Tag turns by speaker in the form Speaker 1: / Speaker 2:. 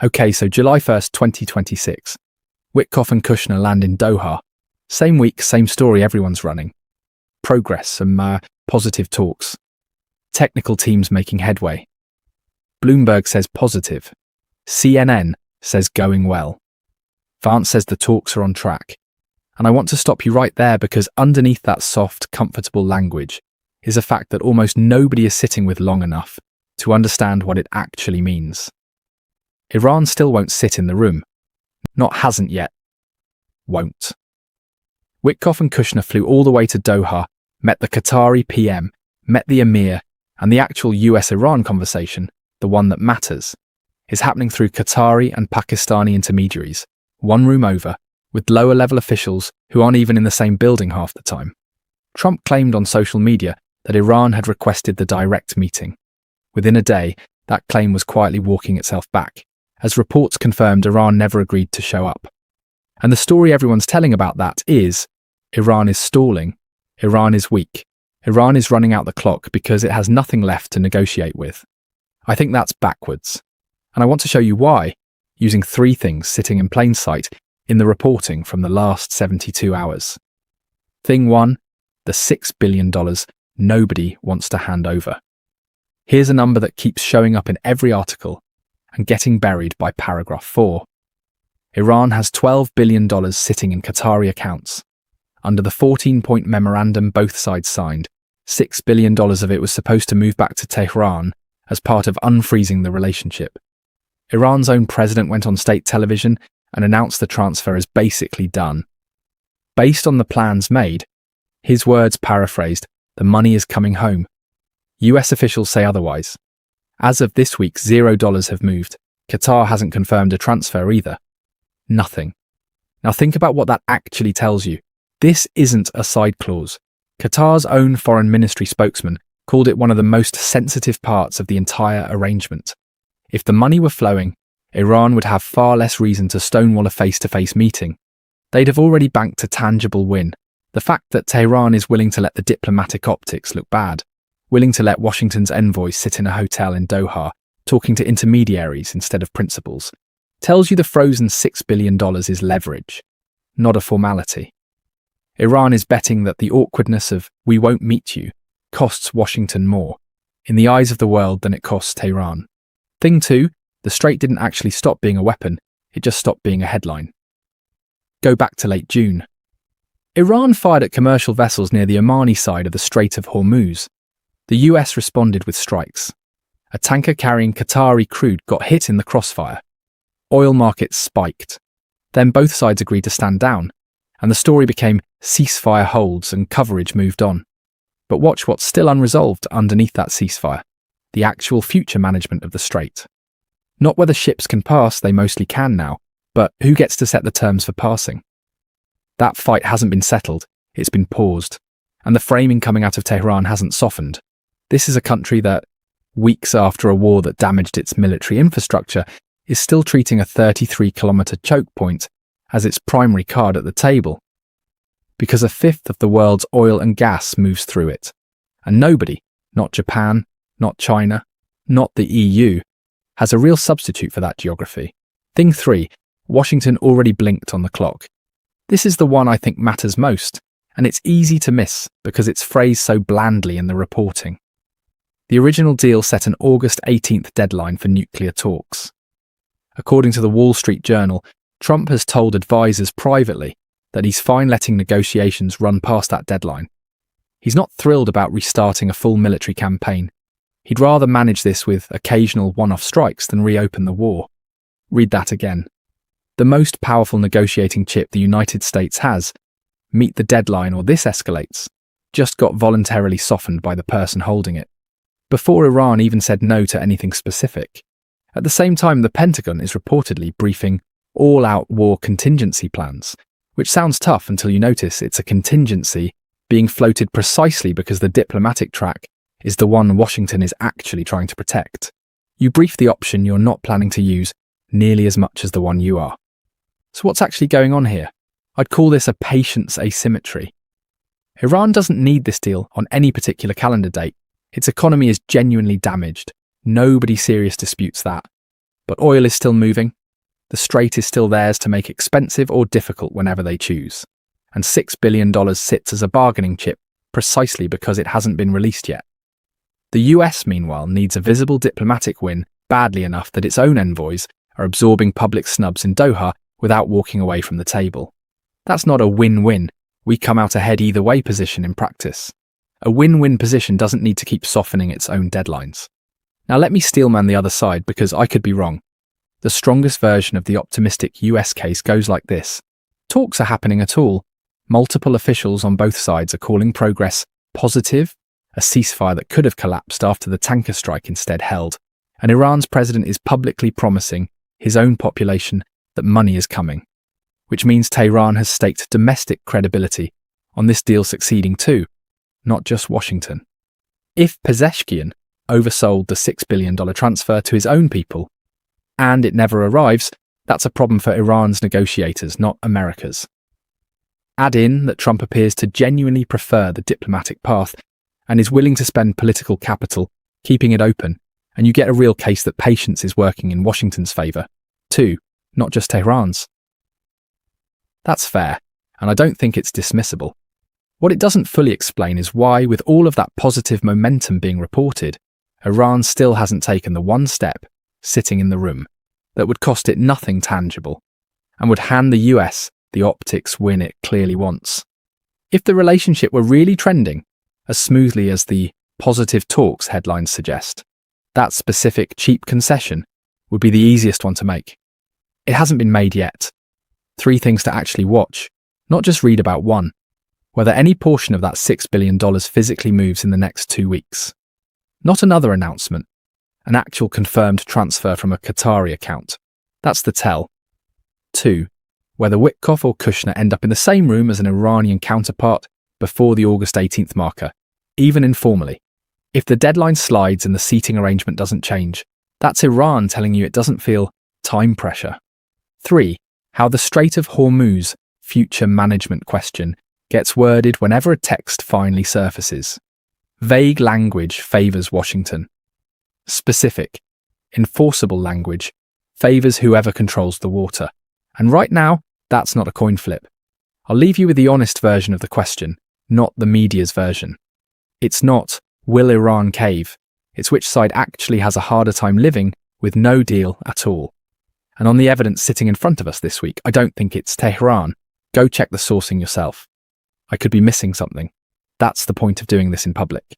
Speaker 1: Okay, so July 1st, 2026. Witkoff and Kushner land in Doha. Same week, same story everyone's running. Progress, some positive talks. Technical teams making headway. Bloomberg says positive. CNN says going well. Vance says the talks are on track. And I want to stop you right there because underneath that soft, comfortable language is a fact that almost nobody is sitting with long enough to understand what it actually means. Iran still won't sit in the room. Not hasn't yet. Won't. Witkoff and Kushner flew all the way to Doha, met the Qatari PM, met the Emir, and the actual US-Iran conversation, the one that matters, is happening through Qatari and Pakistani intermediaries, one room over, with lower-level officials who aren't even in the same building half the time. Trump claimed on social media that Iran had requested the direct meeting. Within a day, that claim was quietly walking itself back, as reports confirmed Iran never agreed to show up. And the story everyone's telling about that is, Iran is stalling, Iran is weak, Iran is running out the clock because it has nothing left to negotiate with. I think that's backwards. And I want to show you why, using 3 things sitting in plain sight in the reporting from the last 72 hours. Thing 1, the $6 billion nobody wants to hand over. Here's a number that keeps showing up in every article and getting buried by paragraph 4. Iran has $12 billion sitting in Qatari accounts. Under the 14-point memorandum both sides signed, $6 billion of it was supposed to move back to Tehran as part of unfreezing the relationship. Iran's own president went on state television and announced the transfer as basically done. Based on the plans made, his words paraphrased, the money is coming home. US officials say otherwise. As of this week, $0 have moved. Qatar hasn't confirmed a transfer either. Nothing. Now think about what that actually tells you. This isn't a side clause. Qatar's own foreign ministry spokesman called it one of the most sensitive parts of the entire arrangement. If the money were flowing, Iran would have far less reason to stonewall a face-to-face meeting. They'd have already banked a tangible win. The fact that Tehran is willing to let the diplomatic optics look bad, willing to let Washington's envoys sit in a hotel in Doha, talking to intermediaries instead of principals, tells you the frozen $6 billion is leverage, not a formality. Iran is betting that the awkwardness of "we won't meet you" costs Washington more, in the eyes of the world, than it costs Tehran. Thing 2, the Strait didn't actually stop being a weapon, it just stopped being a headline. Go back to late June. Iran fired at commercial vessels near the Omani side of the Strait of Hormuz. The US responded with strikes. A tanker carrying Qatari crude got hit in the crossfire. Oil markets spiked. Then both sides agreed to stand down, and the story became ceasefire holds and coverage moved on. But watch what's still unresolved underneath that ceasefire, the actual future management of the strait. Not whether ships can pass, they mostly can now, but who gets to set the terms for passing? That fight hasn't been settled, it's been paused, and the framing coming out of Tehran hasn't softened. This is a country that, weeks after a war that damaged its military infrastructure, is still treating a 33-kilometre choke point as its primary card at the table. Because a fifth of the world's oil and gas moves through it. And nobody, not Japan, not China, not the EU, has a real substitute for that geography. Thing 3, Washington already blinked on the clock. This is the one I think matters most, and it's easy to miss because it's phrased so blandly in the reporting. The original deal set an August 18th deadline for nuclear talks. According to the Wall Street Journal, Trump has told advisors privately that he's fine letting negotiations run past that deadline. He's not thrilled about restarting a full military campaign. He'd rather manage this with occasional one-off strikes than reopen the war. Read that again. The most powerful negotiating chip the United States has, meet the deadline or this escalates, just got voluntarily softened by the person holding it, before Iran even said no to anything specific. At the same time, the Pentagon is reportedly briefing all-out war contingency plans, which sounds tough until you notice it's a contingency being floated precisely because the diplomatic track is the one Washington is actually trying to protect. You brief the option you're not planning to use nearly as much as the one you are. So what's actually going on here? I'd call this a patience asymmetry. Iran doesn't need this deal on any particular calendar date. Its economy is genuinely damaged. Nobody serious disputes that. But oil is still moving. The Strait is still theirs to make expensive or difficult whenever they choose. And $6 billion sits as a bargaining chip precisely because it hasn't been released yet. The US, meanwhile, needs a visible diplomatic win badly enough that its own envoys are absorbing public snubs in Doha without walking away from the table. That's not a win-win, we come out ahead either way position in practice. A win-win position doesn't need to keep softening its own deadlines. Now let me steelman the other side because I could be wrong. The strongest version of the optimistic US case goes like this. Talks are happening at all. Multiple officials on both sides are calling progress positive, a ceasefire that could have collapsed after the tanker strike instead held, and Iran's president is publicly promising his own population that money is coming, which means Tehran has staked domestic credibility on this deal succeeding too, not just Washington. If Pezeshkian oversold the $6 billion transfer to his own people, and it never arrives, that's a problem for Iran's negotiators, not America's. Add in that Trump appears to genuinely prefer the diplomatic path and is willing to spend political capital keeping it open, and you get a real case that patience is working in Washington's favour, too, not just Tehran's. That's fair, and I don't think it's dismissible. What it doesn't fully explain is why, with all of that positive momentum being reported, Iran still hasn't taken the one step, sitting in the room, that would cost it nothing tangible, and would hand the US the optics win it clearly wants. If the relationship were really trending, as smoothly as the positive talks headlines suggest, that specific cheap concession would be the easiest one to make. It hasn't been made yet. 3 things to actually watch, not just read about one. Whether any portion of that $6 billion physically moves in the next 2 weeks. Not another announcement, an actual confirmed transfer from a Qatari account. That's the tell. 2. Whether Witkoff or Kushner end up in the same room as an Iranian counterpart before the August 18th marker, even informally. If the deadline slides and the seating arrangement doesn't change, that's Iran telling you it doesn't feel time pressure. 3. How the Strait of Hormuz future management question gets worded whenever a text finally surfaces. Vague language favours Washington. Specific, enforceable language favours whoever controls the water. And right now, that's not a coin flip. I'll leave you with the honest version of the question, not the media's version. It's not, will Iran cave? It's which side actually has a harder time living with no deal at all. And on the evidence sitting in front of us this week, I don't think it's Tehran. Go check the sourcing yourself. I could be missing something. That's the point of doing this in public.